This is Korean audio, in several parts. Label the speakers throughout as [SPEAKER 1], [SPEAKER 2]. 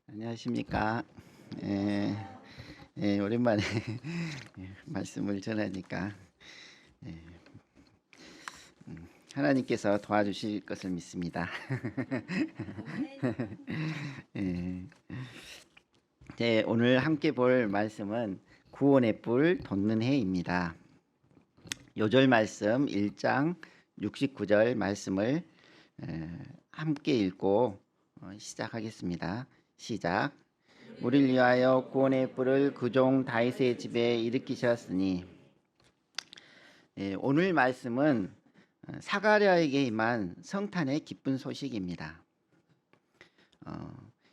[SPEAKER 1] 안녕하십니까. 예, 오랜만에 말씀을 전하니까 예, 하나님께서 도와주실 것을 믿습니다. 예, 오늘 함께 볼 말씀은 구원의 뿔 돋는 해입니다. 요절 말씀 1장 69절 말씀을 함께 읽고 시작하겠습니다. 시작. 우리를 위하여 구원의 뿔을 그 종 다윗의 집에 일으키셨으니. 오늘 말씀은 사가랴에게 임한 성탄의 기쁜 소식입니다.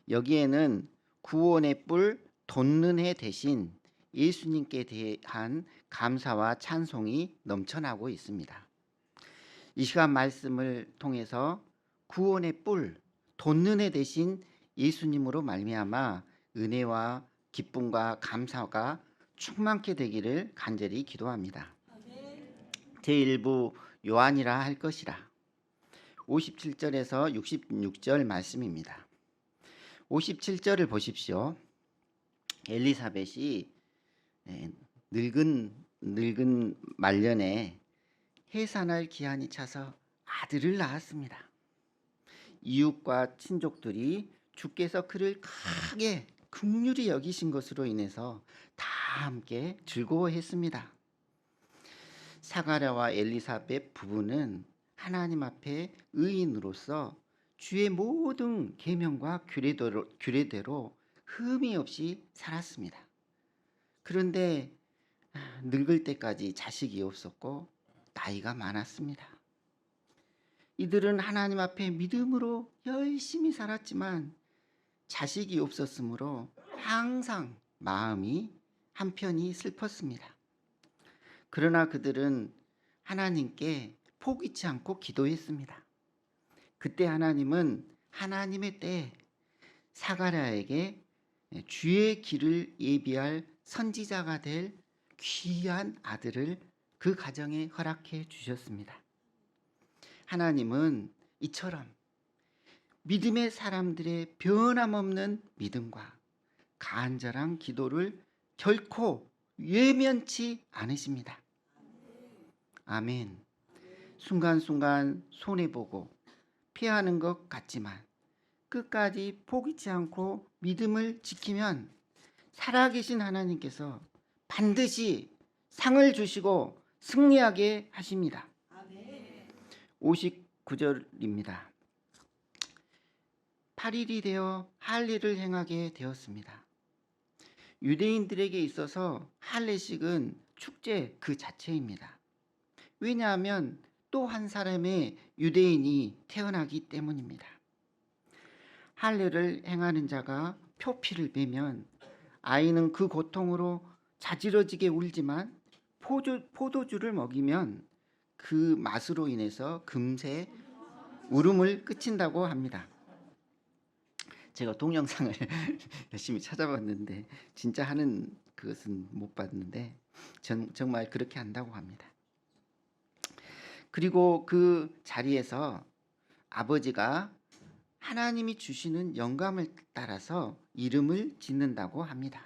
[SPEAKER 1] 여기에는 구원의 뿔 돋는 해 대신 예수님께 대한 감사와 찬송이 넘쳐나고 있습니다. 이 시간 말씀을 통해서 구원의 뿔 돋는 해 대신 예수님으로 말미암아 은혜와 기쁨과 감사가 충만케 되기를 간절히 기도합니다. 제1부 요한이라 할 것이라 57절에서 66절 말씀입니다. 57절을 보십시오. 엘리사벳이 늙은 말년에 해산할 기한이 차서 아들을 낳았습니다. 이웃과 친족들이 주께서 그를 크게 긍휼히 여기신 것으로 인해서 다 함께 즐거워했습니다. 사가랴와 엘리사벳 부부는 하나님 앞에 의인으로서 주의 모든 계명과 규례대로 흠이 없이 살았습니다. 그런데 늙을 때까지 자식이 없었고 나이가 많았습니다. 이들은 하나님 앞에 믿음으로 열심히 살았지만 자식이 없었으므로 항상 마음이 한편이 슬펐습니다. 그러나 그들은 하나님께 포기치 않고 기도했습니다. 그때 하나님은 하나님의 때에 사가랴에게 주의 길을 예비할 선지자가 될 귀한 아들을 그 가정에 허락해 주셨습니다. 하나님은 이처럼 믿음의 사람들의 변함없는 믿음과 간절한 기도를 결코 외면치 않으십니다. 아멘. 순간순간 손해보고 피하는 것 같지만 끝까지 포기치 않고 믿음을 지키면 살아계신 하나님께서 반드시 상을 주시고 승리하게 하십니다. 59절입니다. 8일이 되어 할례를 행하게 되었습니다. 유대인들에게 있어서 할례식은 축제 그 자체입니다. 왜냐하면 또 한 사람의 유대인이 태어나기 때문입니다. 할례를 행하는 자가 표피를 빼면 아이는 그 고통으로 자지러지게 울지만 포도주를 먹이면 그 맛으로 인해서 금세 울음을 그친다고 합니다. 제가 동영상을 열심히 찾아봤는데 진짜 하는 그것은 못 봤는데 정말 그렇게 한다고 합니다. 그리고 그 자리에서 아버지가 하나님이 주시는 영감을 따라서 이름을 짓는다고 합니다.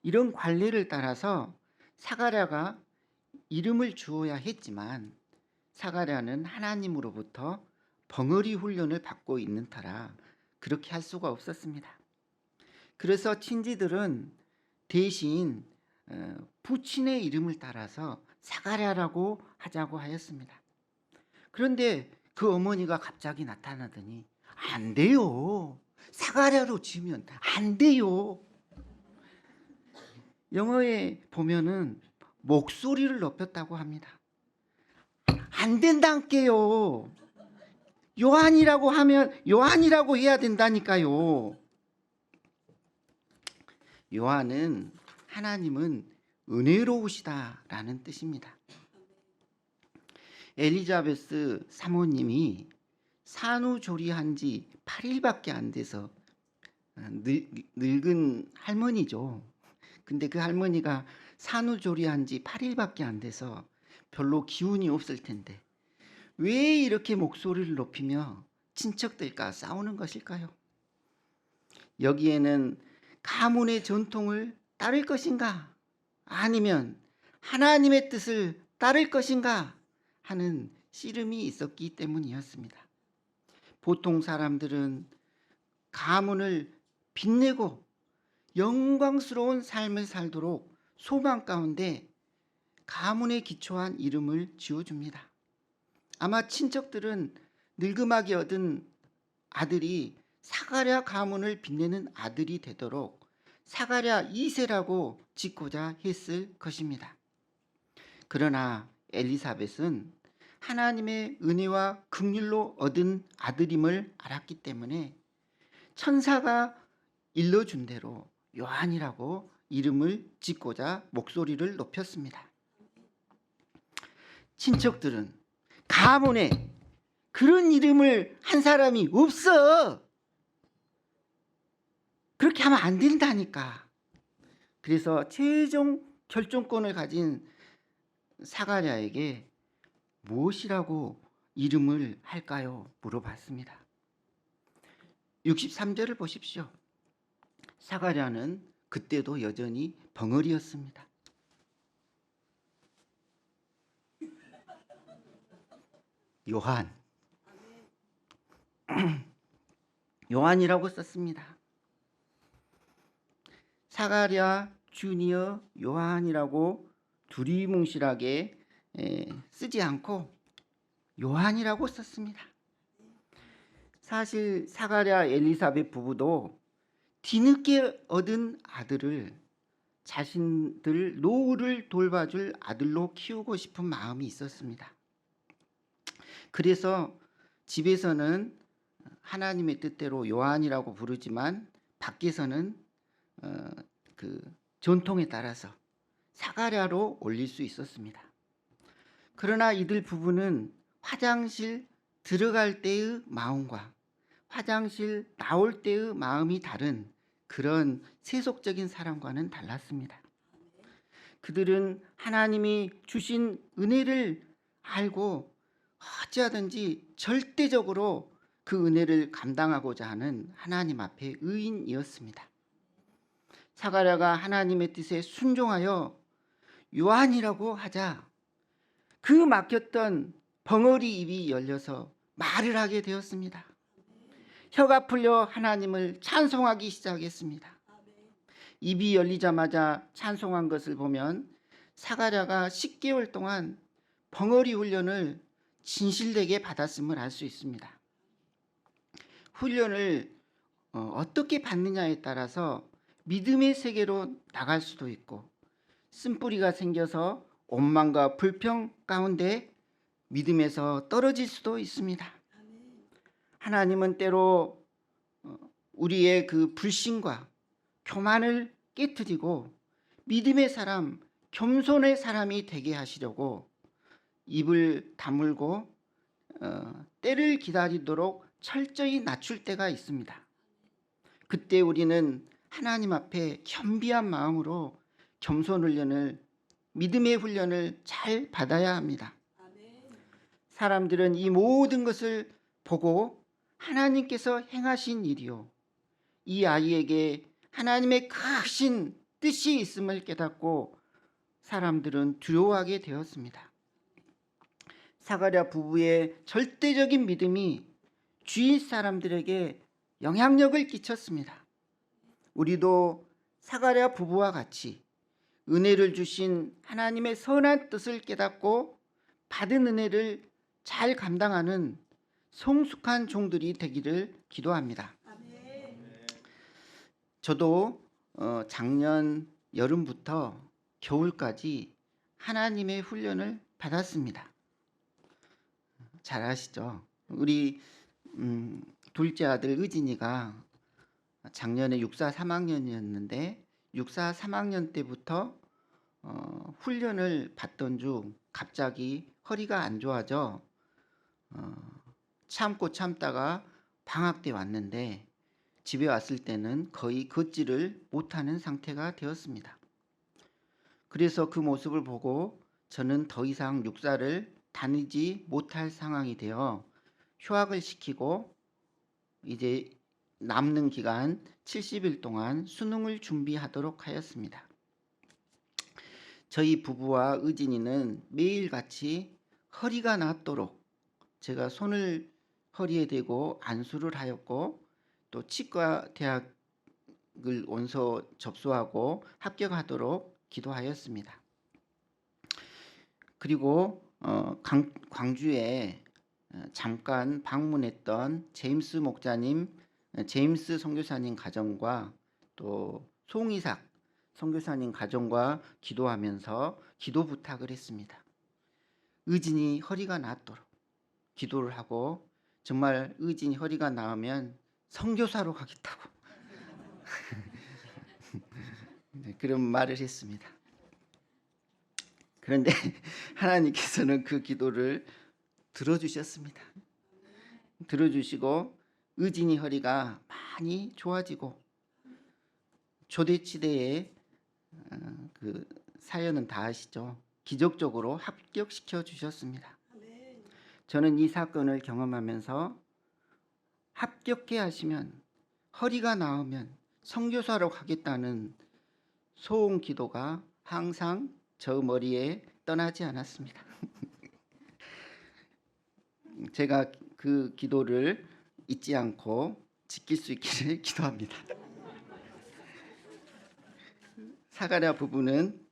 [SPEAKER 1] 이런 관례를 따라서 사가랴가 이름을 주어야 했지만 사가랴는 하나님으로부터 벙어리 훈련을 받고 있는 터라 그렇게 할 수가 없었습니다. 그래서 친지들은 대신 부친의 이름을 따라서 사가랴라고 하자고 하였습니다. 그런데 그 어머니가 갑자기 나타나더니 안 돼요. 사가랴로 지으면 안 돼요. 영어에 보면은 목소리를 높였다고 합니다. 안 된다니까요. 요한이라고 하면 요한이라고 해야 된다니까요. 요한은 하나님은 은혜로우시다라는 뜻입니다. 엘리자베스 사모님이 산후조리한 지 8일밖에 안 돼서 늙은 할머니죠. 근데 그 할머니가 산후조리한 지 8일밖에 안 돼서 별로 기운이 없을 텐데 왜 이렇게 목소리를 높이며 친척들과 싸우는 것일까요? 여기에는 가문의 전통을 따를 것인가 아니면 하나님의 뜻을 따를 것인가 하는 씨름이 있었기 때문이었습니다. 보통 사람들은 가문을 빛내고 영광스러운 삶을 살도록 소망 가운데 가문에 기초한 이름을 지어줍니다. 아마 친척들은 늙음하게 얻은 아들이 사가랴 가문을 빛내는 아들이 되도록 사가랴 2세라고 짓고자 했을 것입니다. 그러나 엘리사벳은 하나님의 은혜와 긍휼로 얻은 아들임을 알았기 때문에 천사가 일러준 대로 요한이라고 이름을 짓고자 목소리를 높였습니다. 친척들은 가문에 그런 이름을 한 사람이 없어. 그렇게 하면 안 된다니까. 그래서 최종 결정권을 가진 사가랴에게 무엇이라고 이름을 할까요? 물어봤습니다. 63절을 보십시오. 사가랴는 그때도 여전히 벙어리였습니다. 요한. 요한이라고 썼습니다. 사가랴 주니어 요한이라고 두리뭉실하게 쓰지 않고 요한이라고 썼습니다. 사실 사가랴 엘리사벳 부부도 뒤늦게 얻은 아들을 자신들 노후를 돌봐줄 아들로 키우고 싶은 마음이 있었습니다. 그래서 집에서는 하나님의 뜻대로 요한이라고 부르지만 밖에서는 그 전통에 따라서 사가랴로 올릴 수 있었습니다. 그러나 이들 부부는 화장실 들어갈 때의 마음과 화장실 나올 때의 마음이 다른 그런 세속적인 사람과는 달랐습니다. 그들은 하나님이 주신 은혜를 알고 어찌하든지 절대적으로 그 은혜를 감당하고자 하는 하나님 앞에 의인이었습니다. 사가랴가 하나님의 뜻에 순종하여 요한이라고 하자 그 막혔던 벙어리 입이 열려서 말을 하게 되었습니다. 혀가 풀려 하나님을 찬송하기 시작했습니다. 입이 열리자마자 찬송한 것을 보면 사가랴가 10개월 동안 벙어리 훈련을 진실되게 받았음을 알 수 있습니다. 훈련을 어떻게 받느냐에 따라서 믿음의 세계로 나갈 수도 있고 쓴뿌리가 생겨서 원망과 불평 가운데 믿음에서 떨어질 수도 있습니다. 하나님은 때로 우리의 그 불신과 교만을 깨트리고 믿음의 사람, 겸손의 사람이 되게 하시려고 입을 다물고 때를 기다리도록 철저히 낮출 때가 있습니다. 그때 우리는 하나님 앞에 겸비한 마음으로 겸손 훈련을, 믿음의 훈련을 잘 받아야 합니다. 사람들은 이 모든 것을 보고 하나님께서 행하신 일이요, 이 아이에게 하나님의 크신 뜻이 있음을 깨닫고 사람들은 두려워하게 되었습니다. 사가랴 부부의 절대적인 믿음이 주위 사람들에게 영향력을 끼쳤습니다. 우리도 사가랴 부부와 같이 은혜를 주신 하나님의 선한 뜻을 깨닫고 받은 은혜를 잘 감당하는 성숙한 종들이 되기를 기도합니다. 저도 작년 여름부터 겨울까지 하나님의 훈련을 받았습니다. 잘 아시죠? 우리 둘째 아들 의진이가 작년에 육사 3학년이었는데 육사 3학년 때부터 훈련을 받던 중 갑자기 허리가 안 좋아져 참고 참다가 방학 때 왔는데 집에 왔을 때는 거의 걷지를 못하는 상태가 되었습니다. 그래서 그 모습을 보고 저는 더 이상 육사를 다니지 못할 상황이 되어 휴학을 시키고 이제 남는 기간 70일 동안 수능을 준비하도록 하였습니다. 저희 부부와 의진이는 매일같이 허리가 낫도록 제가 손을 허리에 대고 안수를 하였고, 또 치과 대학을 원서 접수하고 합격하도록 기도하였습니다. 그리고 광주에 잠깐 방문했던 제임스 목사님, 제임스 선교사님 가정과 또 송이삭 선교사님 가정과 기도하면서 기도 부탁을 했습니다. 의진이 허리가 낫도록 기도를 하고, 정말 의진이 허리가 나으면 선교사로 가겠다고 네, 그런 말을 했습니다. 그런데 하나님께서는 그 기도를 들어주셨습니다. 들어주시고 의진이 허리가 많이 좋아지고, 조대치대에 그 사연은 다 아시죠? 기적적으로 합격시켜 주셨습니다. 저는 이 사건을 경험하면서 합격해 하시면, 허리가 나으면 선교사로 가겠다는 소원 기도가 항상 저 머리에 떠나지 않았습니다. 제가 그 기도를 잊지 않고 지킬 수 있기를 기도합니다. 사가랴 부부는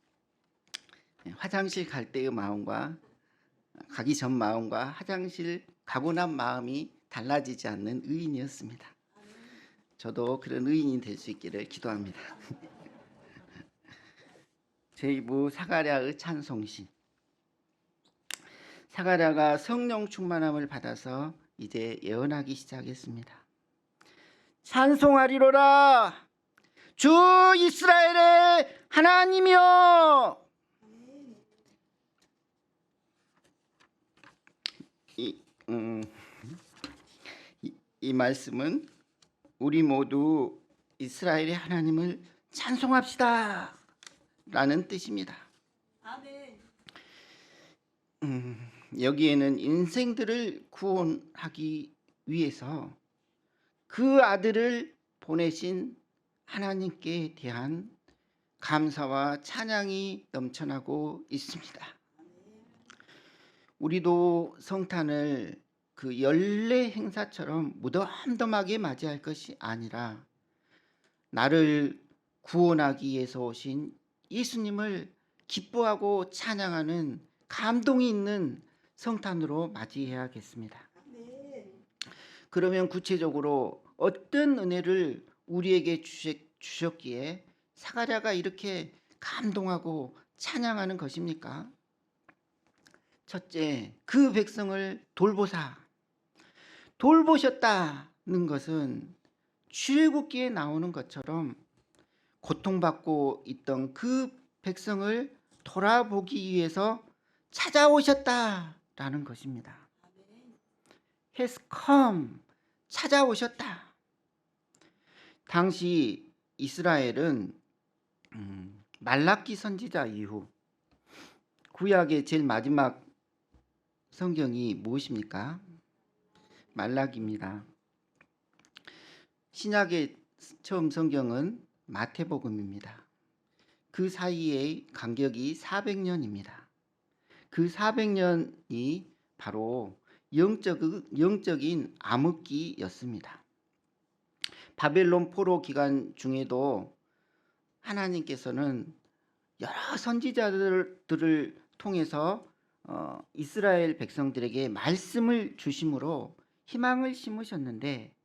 [SPEAKER 1] 화장실 갈 때의 마음과 가기 전 마음과 화장실 가고 난 마음이 달라지지 않는 의인이었습니다. 저도 그런 의인이 될 수 있기를 기도합니다. 제2부 사가랴의 찬송시. 사가랴가 성령 충만함을 받아서 이제 예언하기 시작했습니다. 찬송하리로라 주 이스라엘의 하나님이여. 이 말씀은 우리 모두 이스라엘의 하나님을 찬송합시다 라는 뜻입니다. 아멘. 여기에는 인생들을 구원하기 위해서 그 아들을 보내신 하나님께 대한 감사와 찬양이 넘쳐나고 있습니다. 우리도 성탄을 그 연례 행사처럼 무덤덤하게 맞이할 것이 아니라, 나를 구원하기 위해서 오신 예수님을 기뻐하고 찬양하는 감동이 있는 성탄으로 맞이해야겠습니다. 그러면 구체적으로 어떤 은혜를 우리에게 주셨기에 사가랴가 이렇게 감동하고 찬양하는 것입니까? 첫째, 그 백성을 돌보셨다는 것은 출애굽기에 나오는 것처럼 고통받고 있던 그 백성을 돌아보기 위해서 찾아오셨다라는 것입니다. has come, 찾아오셨다. 당시 이스라엘은 말라기 선지자 이후 구약의 제일 마지막 성경이 무엇입니까? 말라기입니다. 신약의 처음 성경은 마태복음입니다. 그 사이의 간격이 400년입니다. 그 400년이 바로 영적인 암흑기였습니다. 바벨론 포로 기간 중에도 하나님께서는 여러 선지자들을 통해서 이스라엘 백성들에게 말씀을 주심으로 희망을 심으셨는데,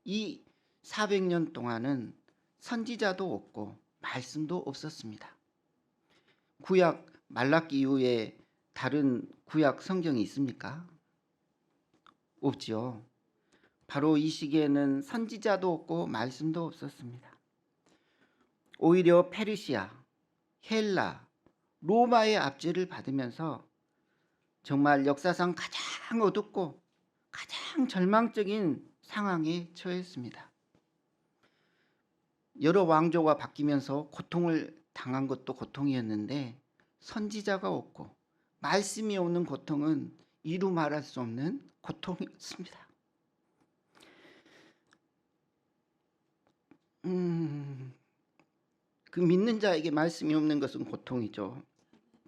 [SPEAKER 1] 이 400년 동안은 선지자도 없고 말씀도 없었습니다. 구약 말라기 이후에 다른 구약 성경이 있습니까? 없죠. 바로 이 시기에는 선지자도 없고 말씀도 없었습니다. 오히려 페르시아, 헬라, 로마의 압제를 받으면서 정말 역사상 가장 어둡고 가장 절망적인 상황에 처했습니다. 여러 왕조가 바뀌면서 고통을 당한 것도 고통이었는데, 선지자가 없고 말씀이 없는 고통은 이루 말할 수 없는 고통이었습니다. 그 믿는 자에게 말씀이 없는 것은 고통이죠.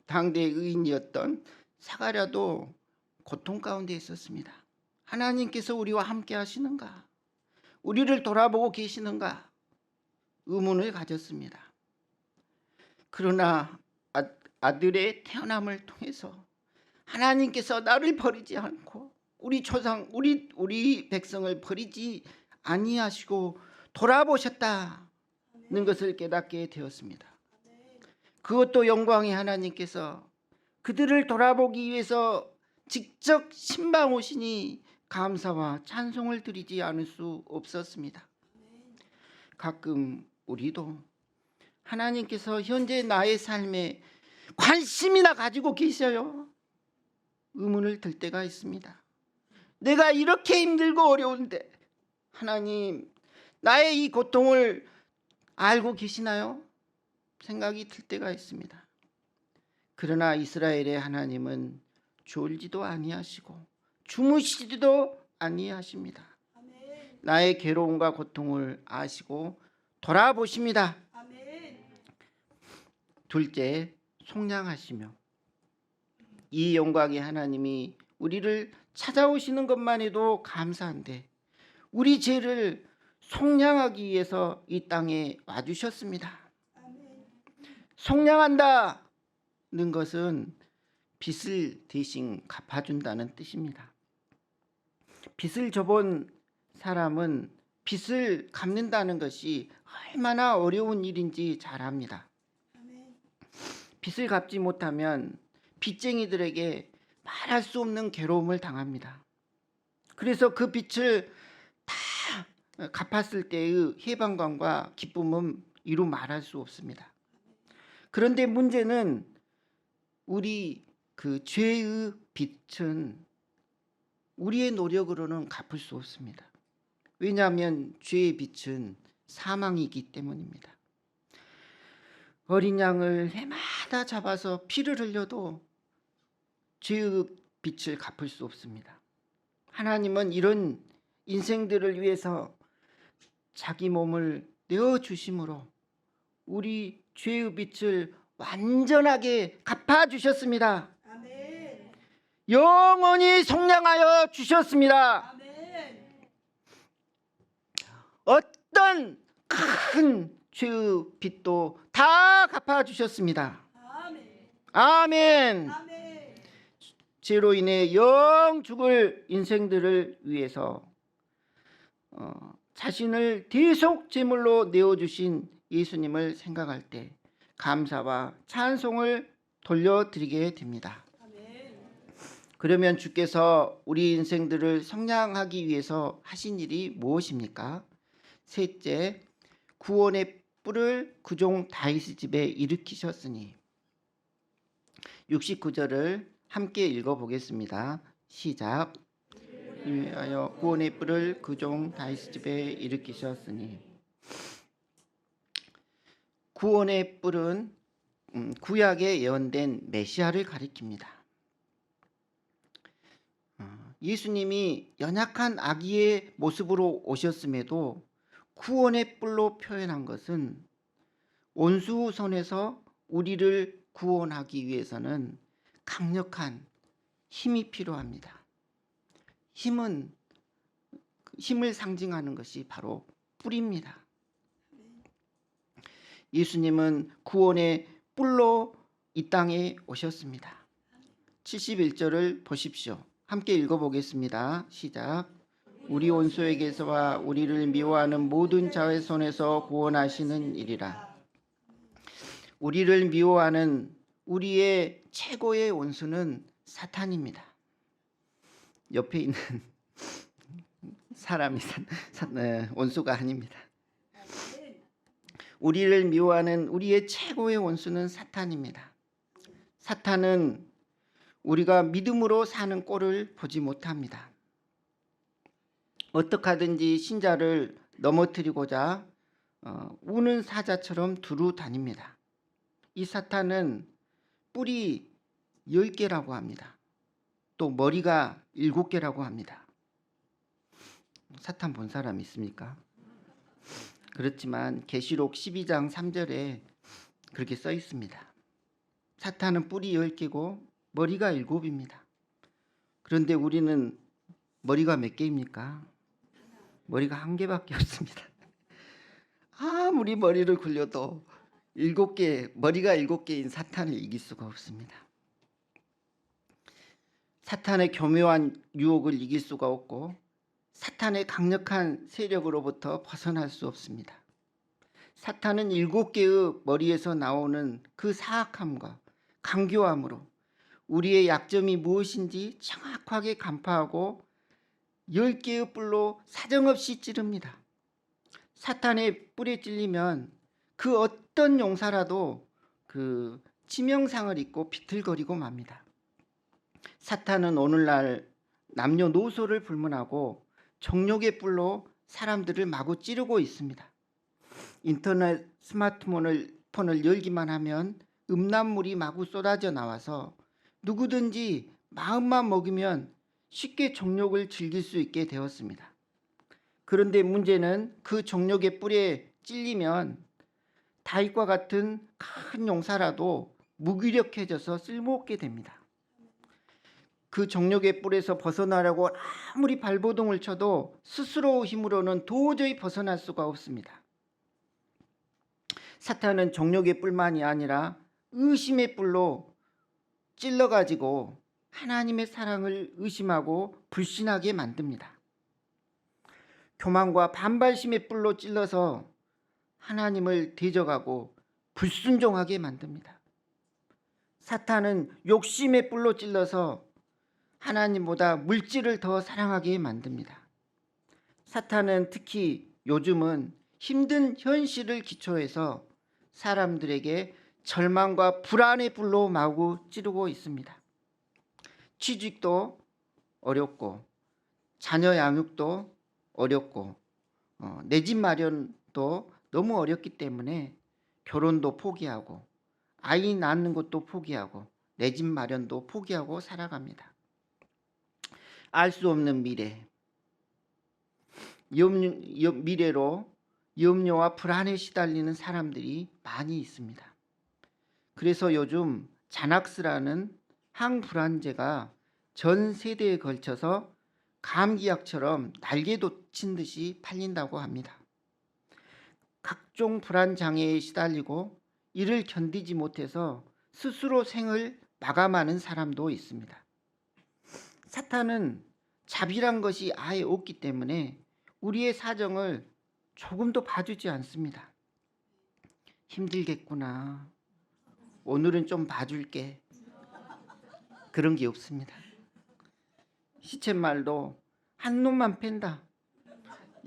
[SPEAKER 1] 당대 의인이었던 사가랴도 고통 가운데 있었습니다. 하나님께서 우리와 함께 하시는가? 우리를 돌아보고 계시는가? 의문을 가졌습니다. 그러나 아들의 태어남을 통해서 하나님께서 나를 버리지 않고 우리 조상, 우리 백성을 버리지 아니하시고 돌아보셨다는 것을 깨닫게 되었습니다. 그것도 영광의 하나님께서 그들을 돌아보기 위해서 직접 신방 오시니 감사와 찬송을 드리지 않을 수 없었습니다. 가끔 우리도 하나님께서 현재 나의 삶에 관심이나 가지고 계셔요? 의문을 들 때가 있습니다. 내가 이렇게 힘들고 어려운데 하나님, 나의 이 고통을 알고 계시나요? 생각이 들 때가 있습니다. 그러나 이스라엘의 하나님은 졸지도 아니하시고 주무시지도 아니하십니다. 나의 괴로움과 고통을 아시고 돌아보십니다. 둘째, 속량하시며, 이 영광의 하나님이 우리를 찾아오시는 것만 해도 감사한데 우리 죄를 속량하기 위해서 이 땅에 와주셨습니다. 속량한다는 것은 빚을 대신 갚아준다는 뜻입니다. 빚을 져본 사람은 빚을 갚는다는 것이 얼마나 어려운 일인지 잘 압니다. 빚을 갚지 못하면 빚쟁이들에게 말할 수 없는 괴로움을 당합니다. 그래서 그 빚을 다 갚았을 때의 해방감과 기쁨은 이루 말할 수 없습니다. 그런데 문제는 우리 그 죄의 빚은 우리의 노력으로는 갚을 수 없습니다. 왜냐하면 죄의 빚은 사망이기 때문입니다. 어린 양을 해마다 잡아서 피를 흘려도 죄의 빚을 갚을 수 없습니다. 하나님은 이런 인생들을 위해서 자기 몸을 내어주심으로 우리 죄의 빚을 완전하게 갚아주셨습니다. 아멘. 영원히 속량하여 주셨습니다. 아멘. 어떤 큰 죄의 빚도 다 갚아주셨습니다. 아멘. 아멘. 아멘. 죄로 인해 영 죽을 인생들을 위해서 자신을 대속 제물로 내어주신 예수님을 생각할 때 감사와 찬송을 돌려드리게 됩니다. 아멘. 그러면 주께서 우리 인생들을 성량하기 위해서 하신 일이 무엇입니까? 셋째, 구원의 뿔을 그종 다윗의 집에 일으키셨으니. 69절을 함께 읽어보겠습니다. 시작. 위하여 구원의 뿔을 그종 다윗의 집에 일으키셨으니. 구원의 뿔은 구약에 예언된 메시아를 가리킵니다. 예수님이 연약한 아기의 모습으로 오셨음에도 구원의 뿔로 표현한 것은 원수 손에서 우리를 구원하기 위해서는 강력한 힘이 필요합니다. 힘을 상징하는 것이 바로 뿔입니다. 예수님은 구원의 뿔로 이 땅에 오셨습니다. 71절을 보십시오. 함께 읽어보겠습니다. 시작. 우리 원수에게서와 우리를 미워하는 모든 자의 손에서 구원하시는 일이라. 우리를 미워하는 우리의 최고의 원수는 사탄입니다. 옆에 있는 사람이 원수가 아닙니다. 우리를 미워하는 우리의 최고의 원수는 사탄입니다. 사탄은 우리가 믿음으로 사는 꼴을 보지 못합니다. 어떻게 하든지 신자를 넘어뜨리고자 우는 사자처럼 두루 다닙니다. 이 사탄은 뿔이 10개라고 합니다. 또 머리가 7개라고 합니다. 사탄 본 사람 있습니까? 그렇지만 계시록 12장 3절에 그렇게 써 있습니다. 사탄은 뿔이 10개고 머리가 7입니다. 그런데 우리는 머리가 몇 개입니까? 머리가 1개밖에 없습니다. 아무리 머리를 굴려도 7개, 머리가 7개인 사탄을 이길 수가 없습니다. 사탄의 교묘한 유혹을 이길 수가 없고 사탄의 강력한 세력으로부터 벗어날 수 없습니다. 사탄은 7개의 머리에서 나오는 그 사악함과 강교함으로 우리의 약점이 무엇인지 정확하게 간파하고 10개의 뿔로 사정없이 찌릅니다. 사탄의 뿔에 찔리면 그 어떤 용사라도 그 치명상을 입고 비틀거리고 맙니다. 사탄은 오늘날 남녀노소를 불문하고 정욕의 뿔로 사람들을 마구 찌르고 있습니다. 인터넷 스마트폰을 열기만 하면 음란물이 마구 쏟아져 나와서 누구든지 마음만 먹으면 쉽게 정욕을 즐길 수 있게 되었습니다. 그런데 문제는 그 정욕의 뿔에 찔리면 다윗과 같은 큰 용사라도 무기력해져서 쓸모없게 됩니다. 그 정욕의 뿔에서 벗어나려고 아무리 발버둥을 쳐도 스스로 힘으로는 도저히 벗어날 수가 없습니다. 사탄은 정욕의 뿔만이 아니라 의심의 뿔로 찔러가지고 하나님의 사랑을 의심하고 불신하게 만듭니다. 교만과 반발심의 뿔로 찔러서 하나님을 대적하고 불순종하게 만듭니다. 사탄은 욕심의 뿔로 찔러서 하나님보다 물질을 더 사랑하게 만듭니다. 사탄은 특히 요즘은 힘든 현실을 기초해서 사람들에게 절망과 불안의 뿔로 마구 찌르고 있습니다. 취직도 어렵고 자녀 양육도 어렵고 내 집 마련도 너무 어렵기 때문에 결혼도 포기하고 아이 낳는 것도 포기하고 내 집 마련도 포기하고 살아갑니다. 알 수 없는 미래, 미래로 염려와 불안에 시달리는 사람들이 많이 있습니다. 그래서 요즘 자낙스라는 항불안제가 전 세대에 걸쳐서 감기약처럼 날개 돋친 듯이 팔린다고 합니다. 각종 불안 장애에 시달리고 이를 견디지 못해서 스스로 생을 마감하는 사람도 있습니다. 사탄은 자비란 것이 아예 없기 때문에 우리의 사정을 조금도 봐주지 않습니다. 힘들겠구나. 오늘은 좀 봐줄게. 그런 게 없습니다. 시쳇말도 한 놈만 팬다.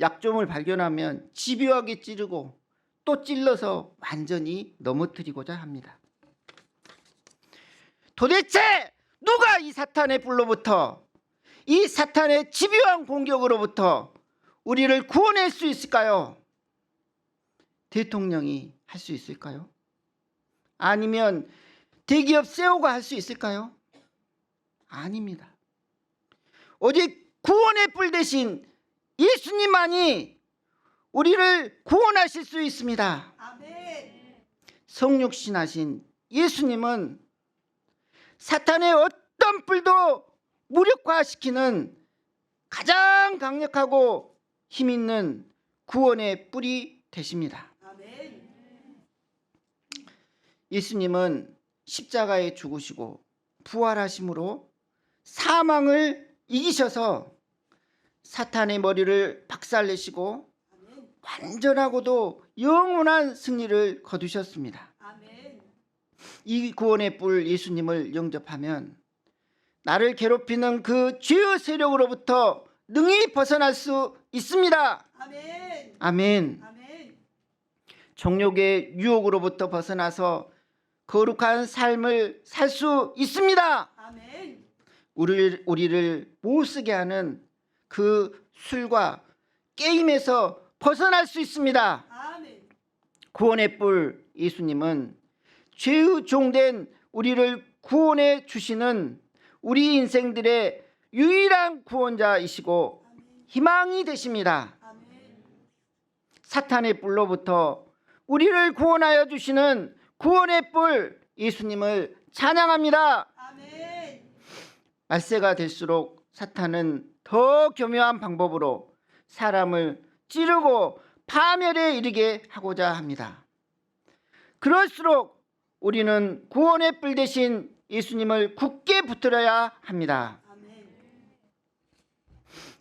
[SPEAKER 1] 약점을 발견하면 집요하게 찌르고 또 찔러서 완전히 넘어뜨리고자 합니다. 도대체 누가 이 사탄의 불로부터, 이 사탄의 집요한 공격으로부터 우리를 구원할 수 있을까요? 대통령이 할 수 있을까요? 아니면 대기업 CEO가 할 수 있을까요? 아닙니다. 오직 구원의 뿔 대신 예수님만이 우리를 구원하실 수 있습니다. 아멘. 성육신하신 예수님은 사탄의 어떤 뿔도 무력화시키는 가장 강력하고 힘 있는 구원의 뿔이 되십니다. 아멘. 예수님은 십자가에 죽으시고 부활하심으로 사망을 이기셔서 사탄의 머리를 박살내시고 완전하고도 영원한 승리를 거두셨습니다. 아멘. 이 구원의 뿔 예수님을 영접하면 나를 괴롭히는 그 죄의 세력으로부터 능히 벗어날 수 있습니다. 아멘. 아멘. 아멘. 정욕의 유혹으로부터 벗어나서 거룩한 삶을 살 수 있습니다. 아멘. 우리를 못쓰게 하는 그 술과 게임에서 벗어날 수 있습니다. 아멘. 구원의 뿔 예수님은 죄의 종된 우리를 구원해 주시는 우리 인생들의 유일한 구원자이시고 희망이 되십니다. 아멘. 사탄의 뿔로부터 우리를 구원하여 주시는 구원의 뿔 예수님을 찬양합니다.
[SPEAKER 2] 아멘.
[SPEAKER 1] 말세가 될수록 사탄은 더 교묘한 방법으로 사람을 찌르고 파멸에 이르게 하고자 합니다. 그럴수록 우리는 구원의 뿔 대신 예수님을 굳게 붙들어야 합니다.
[SPEAKER 2] 아멘.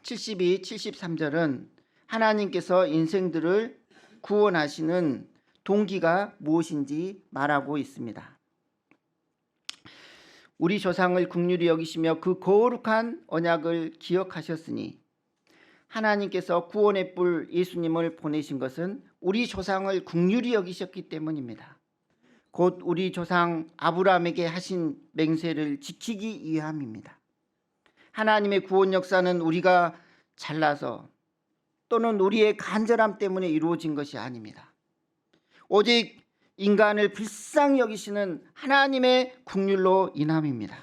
[SPEAKER 1] 72, 73절은 하나님께서 인생들을 구원하시는 동기가 무엇인지 말하고 있습니다. 우리 조상을 긍휼히 여기시며 그 거룩한 언약을 기억하셨으니 하나님께서 구원의 뿔 예수님을 보내신 것은 우리 조상을 긍휼히 여기셨기 때문입니다. 곧 우리 조상 아브라함에게 하신 맹세를 지키기 위함입니다. 하나님의 구원 역사는 우리가 잘나서 또는 우리의 간절함 때문에 이루어진 것이 아닙니다. 오직 인간을 불쌍히 여기시는 하나님의 긍휼로 인함입니다.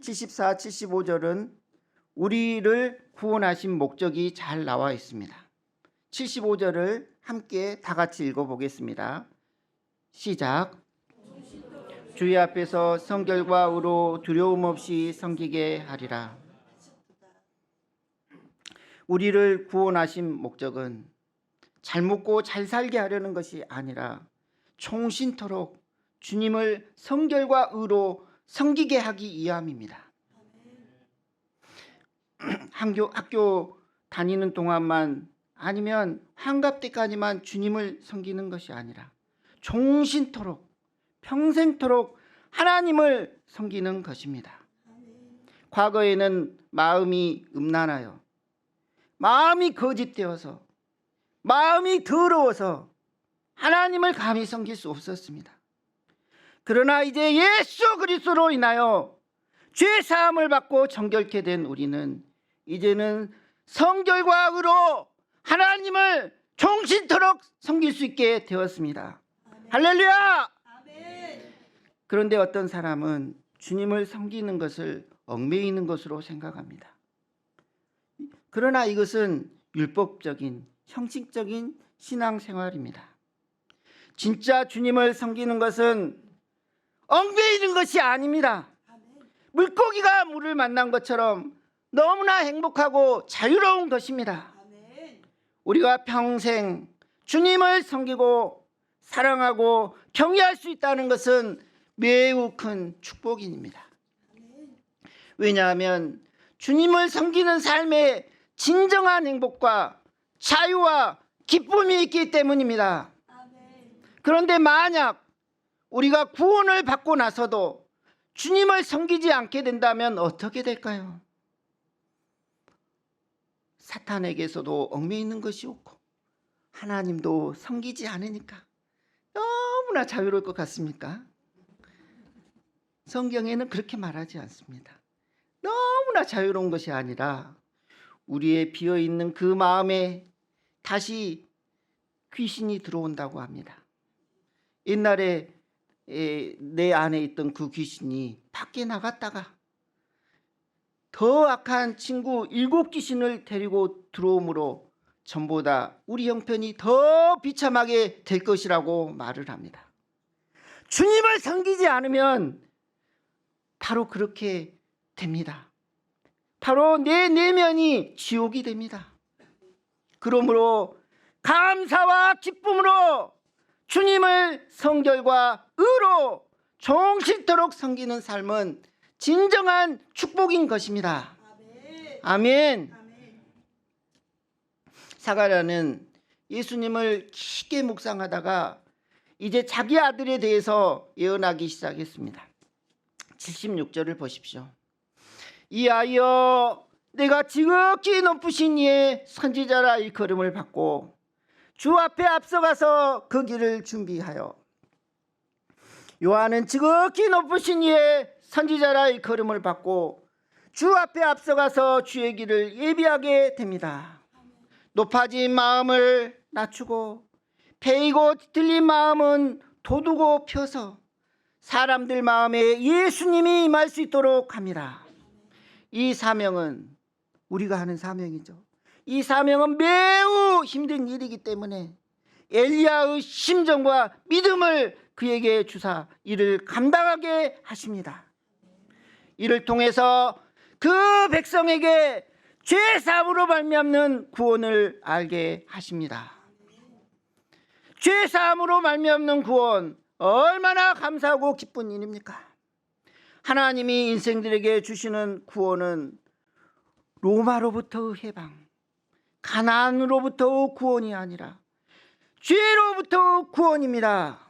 [SPEAKER 1] 74, 75절은 우리를 구원하신 목적이 잘 나와 있습니다. 75절을 함께 다 같이 읽어보겠습니다. 시작. 주의 앞에서 성결과 의로 두려움 없이 섬기게 하리라. 우리를 구원하신 목적은 잘 먹고 잘 살게 하려는 것이 아니라 총신토록 주님을 성결과 의로 섬기게 하기 위함입니다. 학교 다니는 동안만 아니면 환갑 때까지만 주님을 섬기는 것이 아니라 종신토록 평생토록 하나님을 섬기는 것입니다. 과거에는 마음이 음란하여 마음이 거짓되어서 마음이 더러워서 하나님을 감히 섬길 수 없었습니다. 그러나 이제 예수 그리스도로 인하여 죄 사함을 받고 정결케 된 우리는 이제는 성결과 의로 하나님을 종신토록 섬길 수 있게 되었습니다.
[SPEAKER 2] 아멘.
[SPEAKER 1] 할렐루야!
[SPEAKER 2] 아멘.
[SPEAKER 1] 그런데 어떤 사람은 주님을 섬기는 것을 얽매이는 것으로 생각합니다. 그러나 이것은 율법적인 형식적인 신앙생활입니다. 진짜 주님을 섬기는 것은 얽매이는 것이 아닙니다.
[SPEAKER 2] 아멘.
[SPEAKER 1] 물고기가 물을 만난 것처럼 너무나 행복하고 자유로운 것입니다.
[SPEAKER 2] 아멘.
[SPEAKER 1] 우리가 평생 주님을 섬기고 사랑하고 경외할 수 있다는 것은 매우 큰 축복입니다.
[SPEAKER 2] 아멘.
[SPEAKER 1] 왜냐하면 주님을 섬기는 삶에 진정한 행복과 자유와 기쁨이 있기 때문입니다.
[SPEAKER 2] 아멘.
[SPEAKER 1] 그런데 만약 우리가 구원을 받고 나서도 주님을 섬기지 않게 된다면 어떻게 될까요? 사탄에게서도 얽매이는 것이 없고 하나님도 섬기지 않으니까 너무나 자유로울 것 같습니까? 성경에는 그렇게 말하지 않습니다. 너무나 자유로운 것이 아니라 우리의 비어있는 그 마음에 다시 귀신이 들어온다고 합니다. 옛날에 내 안에 있던 그 귀신이 밖에 나갔다가 더 악한 친구 7귀신을 데리고 들어오므로 전보다 우리 형편이 더 비참하게 될 것이라고 말을 합니다. 주님을 섬기지 않으면 바로 그렇게 됩니다. 바로 내 내면이 지옥이 됩니다. 그러므로 감사와 기쁨으로 주님을 성결과 의로 종신토록 섬기는 삶은 진정한 축복인 것입니다.
[SPEAKER 2] 아멘.
[SPEAKER 1] 아멘.
[SPEAKER 2] 아멘.
[SPEAKER 1] 사가랴는 예수님을 깊게 묵상하다가 이제 자기 아들에 대해서 예언하기 시작했습니다. 76절을 보십시오. 이하여 내가 지극히 높으신 이의 선지자라 일컬음을 받고 주 앞에 앞서가서 그 길을 준비하여 요한은 지극히 높으신 이의 선지자라 일컬음을 받고 주 앞에 앞서가서 주의 길을 예비하게 됩니다. 높아진 마음을 낮추고 패이고 뒤틀린 마음은 돋우고 펴서 사람들 마음에 예수님이 임할 수 있도록 합니다. 이 사명은 우리가 하는 사명이죠. 이 사명은 매우 힘든 일이기 때문에 엘리야의 심정과 믿음을 그에게 주사 이를 감당하게 하십니다. 이를 통해서 그 백성에게 죄 사함으로 말미암는 구원을 알게 하십니다. 죄 사함으로 말미암는 구원, 얼마나 감사하고 기쁜 일입니까? 하나님이 인생들에게 주시는 구원은 로마로부터의 해방, 가나안으로부터의 구원이 아니라 죄로부터의 구원입니다.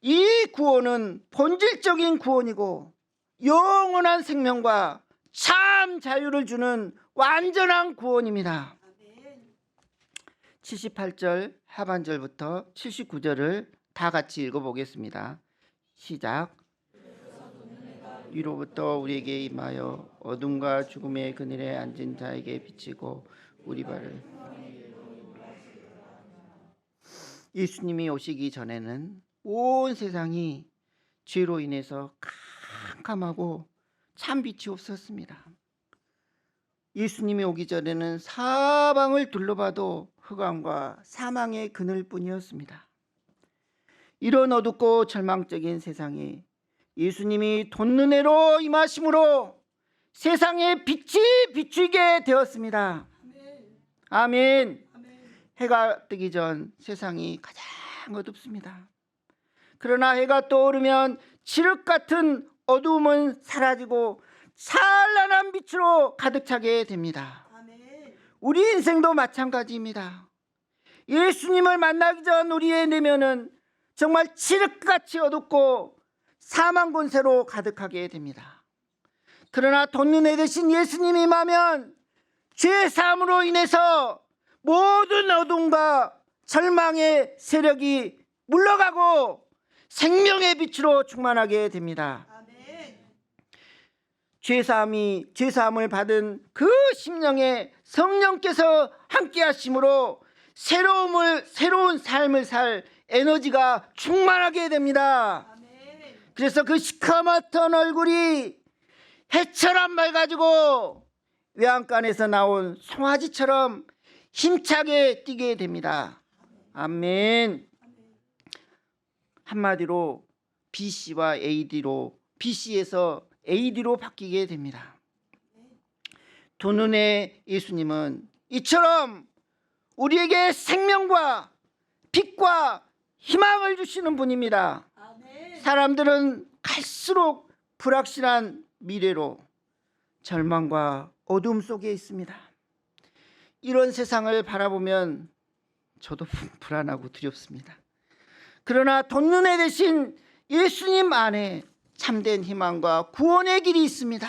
[SPEAKER 1] 이 구원은 본질적인 구원이고 영원한 생명과 참 자유를 주는 완전한 구원입니다. 78절 하반절부터 79절을 다 같이 읽어보겠습니다. 시작. 위로부터 우리에게 임하여 어둠과 죽음의 그늘에 앉은 자에게 비치고 우리 발을. 예수님이 오시기 전에는 온 세상이 죄로 인해서 캄캄하고 참 빛이 없었습니다. 예수님이 오기 전에는 사방을 둘러봐도 흑암과 사망의 그늘뿐이었습니다. 이런 어둡고 절망적인 세상에 예수님이 돈눈에로 임하심으로 세상에 빛이 비추게 되었습니다. 아멘. 해가 뜨기 전 세상이 가장 어둡습니다. 그러나 해가 떠오르면 칠흑 같은 어두움은 사라지고 찬란한 빛으로 가득 차게 됩니다. 우리 인생도 마찬가지입니다. 예수님을 만나기 전 우리의 내면은 정말 칠흑같이 어둡고 사망 권세로 가득하게 됩니다. 그러나 돈눈에 대신 예수님이 임하면 죄 사함으로 인해서 모든 어둠과 절망의 세력이 물러가고 생명의 빛으로 충만하게 됩니다. 죄사함을 받은 그 심령에 성령께서 함께 하심으로 새로운 삶을 살 에너지가 충만하게 됩니다. 그래서 그 시커멓던 얼굴이 해처럼 맑아지고 외양간에서 나온 송아지처럼 힘차게 뛰게 됩니다. 아멘. 한마디로 BC와 AD로, BC에서 AD로 바뀌게 됩니다. 돈눈의 예수님은 이처럼 우리에게 생명과 빛과 희망을 주시는 분입니다. 사람들은 갈수록 불확실한 미래로 절망과 어둠 속에 있습니다. 이런 세상을 바라보면 저도 불안하고 두렵습니다. 그러나 돈눈에 대신 예수님 안에 참된 희망과 구원의 길이 있습니다.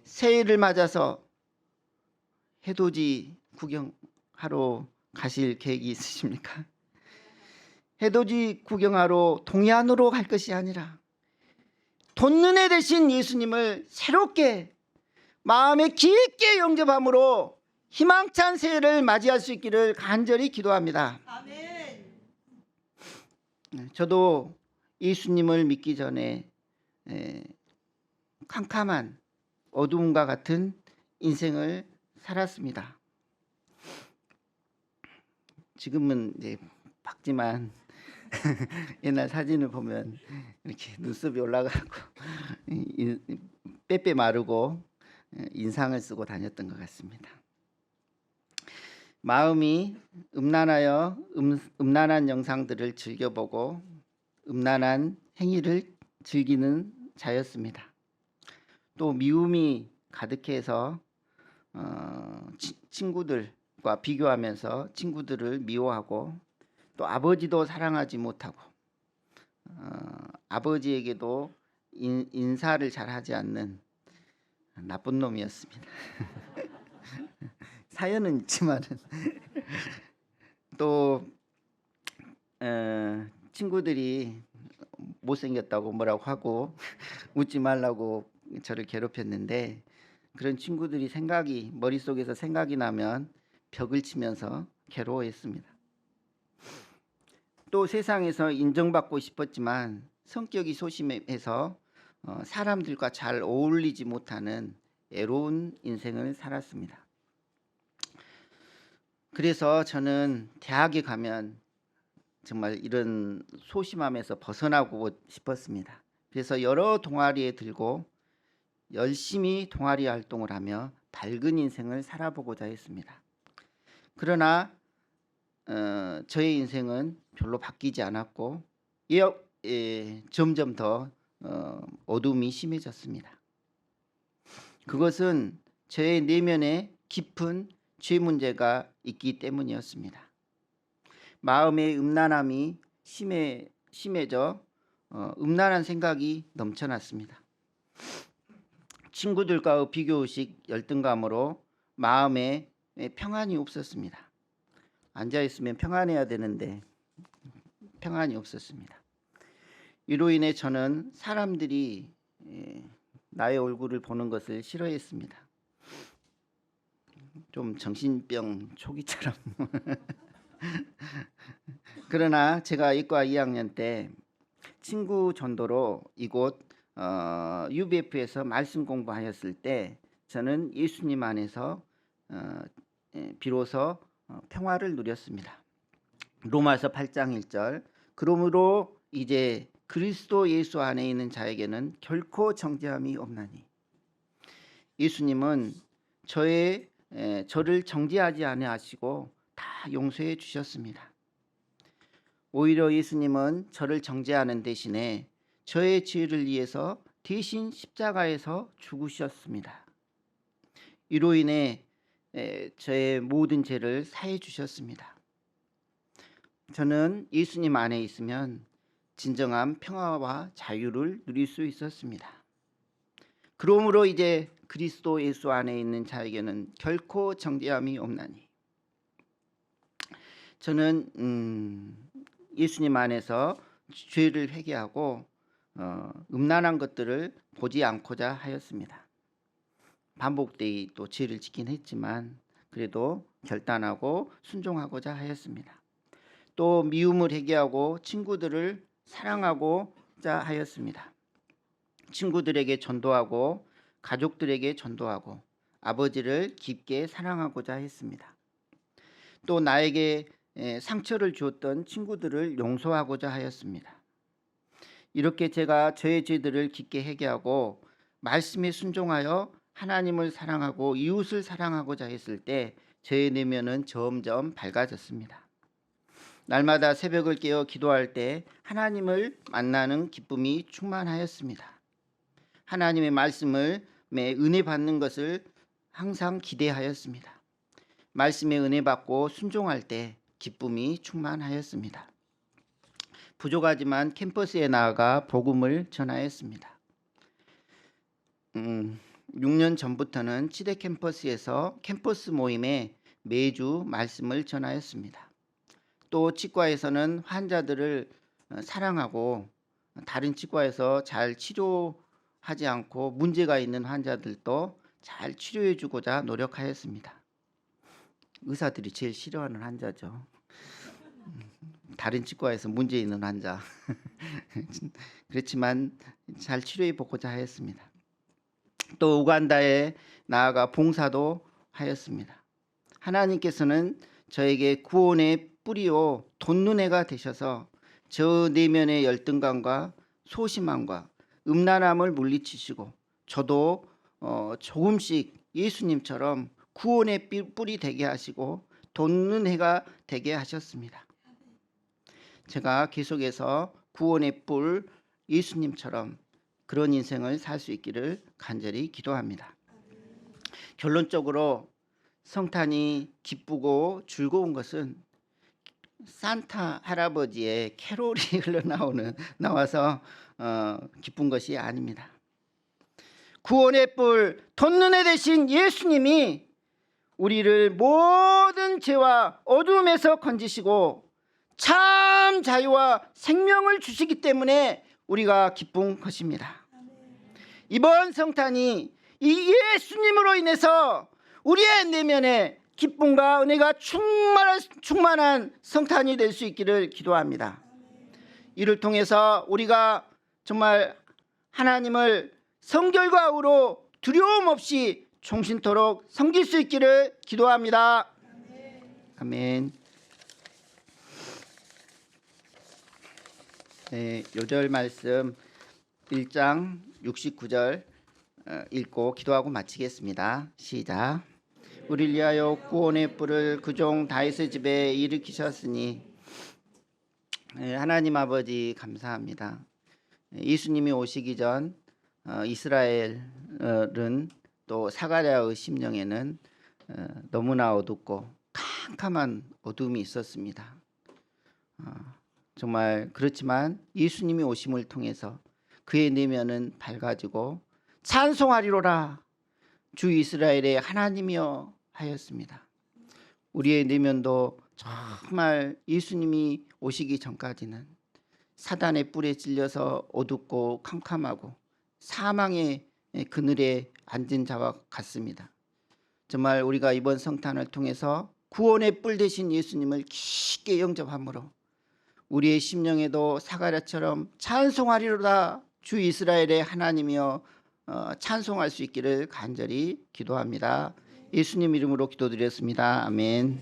[SPEAKER 1] 새해를 맞아서 해돋이 구경하러 가실 계획이 있으십니까? 해돋이 구경하러 동해안으로 갈 것이 아니라 돈눈에 대신 예수님을 새롭게 마음에 깊게 영접함으로 희망찬 새해를 맞이할 수 있기를 간절히 기도합니다.
[SPEAKER 2] 아멘.
[SPEAKER 1] 저도 예수님을 믿기 전에 캄캄한 어두움과 같은 인생을 살았습니다. 지금은 이제 밝지만 옛날 사진을 보면 이렇게 눈썹이 올라가고 빼빼 마르고 인상을 쓰고 다녔던 것 같습니다. 마음이 음란하여 음란한 영상들을 즐겨보고 음란한 행위를 즐기는 자였습니다. 또 미움이 가득해서 친구들과 비교하면서 친구들을 미워하고 또 아버지도 사랑하지 못하고 아버지에게도 인사를 잘하지 않는 나쁜 놈이었습니다. 사연은 있지만은 또 친구들이 못생겼다고 뭐라고 하고 웃지 말라고 저를 괴롭혔는데 그런 친구들이 머릿속에서 생각이 나면 벽을 치면서 괴로워했습니다. 또 세상에서 인정받고 싶었지만 성격이 소심해서 사람들과 잘 어울리지 못하는 애로운 인생을 살았습니다. 그래서 저는 대학에 가면 정말 이런 소심함에서 벗어나고 싶었습니다. 그래서 여러 동아리에 들고 열심히 동아리 활동을 하며 밝은 인생을 살아보고자 했습니다. 그러나 저의 인생은 별로 바뀌지 않았고 점점 더 어둠이 심해졌습니다. 그것은 저의 내면에 깊은 죄 문제가 있기 때문이었습니다. 마음의 음란함이 심해져 음란한 생각이 넘쳐났습니다. 친구들과의 비교의식, 열등감으로 마음에 평안이 없었습니다. 앉아있으면 평안해야 되는데 평안이 없었습니다. 이로 인해 저는 사람들이 나의 얼굴을 보는 것을 싫어했습니다. 좀 정신병 초기처럼. 그러나 제가 이과 2학년 때 친구 전도로 이곳 UBF에서 말씀 공부하였을 때 저는 예수님 안에서 비로소 평화를 누렸습니다. 로마서 8장 1절 그러므로 이제 그리스도 예수 안에 있는 자에게는 결코 정죄함이 없나니. 예수님은 저를 정죄하지 아니하시고 다 용서해 주셨습니다. 오히려 예수님은 저를 정죄하는 대신에 저의 죄를 위해서 대신 십자가에서 죽으셨습니다. 이로 인해 저의 모든 죄를 사해 주셨습니다. 저는 예수님 안에 있으면 진정한 평화와 자유를 누릴 수 있었습니다. 그러므로 이제 그리스도 예수 안에 있는 자에게는 결코 정죄함이 없나니. 저는 예수님 안에서 죄를 회개하고 음란한 것들을 보지 않고자 하였습니다. 반복되이 또 죄를 짓긴 했지만 그래도 결단하고 순종하고자 하였습니다. 또 미움을 회개하고 친구들을 사랑하고자 하였습니다. 친구들에게 전도하고 가족들에게 전도하고 아버지를 깊게 사랑하고자 했습니다. 또 나에게 상처를 주었던 친구들을 용서하고자 하였습니다. 이렇게 제가 저의 죄들을 깊게 회개하고 말씀에 순종하여 하나님을 사랑하고 이웃을 사랑하고자 했을 때 저의 내면은 점점 밝아졌습니다. 날마다 새벽을 깨어 기도할 때 하나님을 만나는 기쁨이 충만하였습니다. 하나님의 말씀을 은혜 받는 것을 항상 기대하였습니다. 말씀에 은혜 받고 순종할 때 기쁨이 충만하였습니다. 부족하지만 캠퍼스에 나아가 복음을 전하였습니다. 6년 전부터는 치대 캠퍼스에서 캠퍼스 모임에 매주 말씀을 전하였습니다. 또 치과에서는 환자들을 사랑하고 다른 치과에서 잘 치료하지 않고 문제가 있는 환자들도 잘 치료해 주고자 노력하였습니다. 의사들이 제일 싫어하는 환자죠. 다른 치과에서 문제 있는 환자. 그렇지만 잘 치료해 보고자 하였습니다. 또 우간다에 나아가 봉사도 하였습니다. 하나님께서는 저에게 구원의 뿌리요 돋는해가 되셔서 저 내면의 열등감과 소심함과 음란함을 물리치시고 저도 조금씩 예수님처럼 구원의 뿌리 되게 하시고 돋는해가 되게 하셨습니다. 제가 계속해서 구원의 뿔 예수님처럼 그런 인생을 살 수 있기를 간절히 기도합니다. 결론적으로 성탄이 기쁘고 즐거운 것은 산타 할아버지의 캐롤이 흘러나와서 기쁜 것이 아닙니다. 구원의 뿔 돋는해 되신 예수님이 우리를 모든 죄와 어둠에서 건지시고 참 자유와 생명을 주시기 때문에 우리가 기쁜 것입니다. 이번 성탄이 이 예수님으로 인해서 우리의 내면에 기쁨과 은혜가 충만한 성탄이 될 수 있기를 기도합니다. 이를 통해서 우리가 정말 하나님을 성결과 의로 두려움 없이 총신토록 섬길 수 있기를 기도합니다. 아멘. 네, 요절 말씀 1장 69절 읽고 기도하고 마치겠습니다. 시작. 우리를 위하여 구원의 뿔을 그 종 다윗의 집에 일으키셨으니. 하나님 아버지 감사합니다. 예수님이 오시기 전 이스라엘은 또 사가랴의 심령에는 너무나 어둡고 캄캄한 어둠이 있었습니다. 정말 그렇지만 예수님이 오심을 통해서 그의 내면은 밝아지고 찬송하리로라 주 이스라엘의 하나님이여 하였습니다. 우리의 내면도 정말 예수님이 오시기 전까지는 사단의 뿔에 찔려서 어둡고 캄캄하고 사망의 그늘에 앉은 자와 같습니다. 정말 우리가 이번 성탄을 통해서 구원의 뿔 되신 예수님을 깊게 영접함으로 우리의 심령에도 사가랴처럼 찬송하리로다 주 이스라엘의 하나님이여 찬송할 수 있기를 간절히 기도합니다. 예수님 이름으로 기도드렸습니다. 아멘.